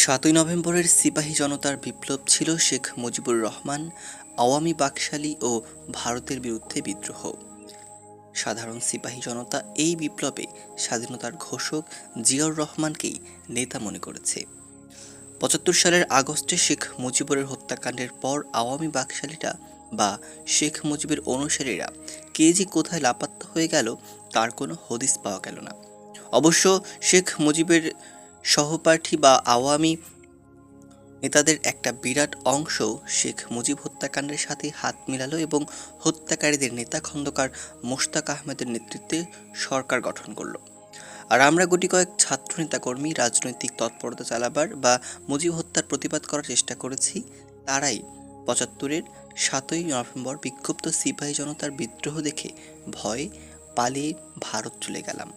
৭ই নভেম্বরের সিপাহী জনতার বিপ্লব ছিল শেখ মুজিবুর রহমান, আওয়ামী বাকশালী ও ভারতের বিরুদ্ধে বিদ্রোহ। সাধারণ সিপাহী জনতা এই বিপ্লবে স্বাধীনতার ঘোষক জিয়াউর রহমানকেই নেতা মনে করেছে। ৭৫ সালের আগস্টে শেখ মুজিবুরের হত্যাকাণ্ডের পর আওয়ামী বাকশালীরা বা শেখ মুজিবের অনুসারীরা কে যে কোথায় লাপাত্তা হয়ে গেল তার কোনো হদিস পাওয়া গেল না। অবশ্য শেখ মুজিবের সহপাঠী বা আওয়ামী নেতাদের একটা বিরাট অংশ শেখ মুজিব হত্যাকাণ্ডের সাথে হাত মিলালো এবং হত্যাকারীদের নেতা খন্দকার মোশতাক আহমেদের নেতৃত্বে সরকার গঠন করলো। আর আমরা গুটি কয়েক ছাত্র নেতাকর্মী রাজনৈতিক তৎপরতা চালাবার বা মুজিব হত্যার প্রতিবাদ করার চেষ্টা করেছি। তারাই ৭৫-এর ৭ই নভেম্বর বিক্ষুব্ধ সিপাহী জনতার বিদ্রোহ দেখে ভয়ে পালিয়ে ভারত চলে গেলাম।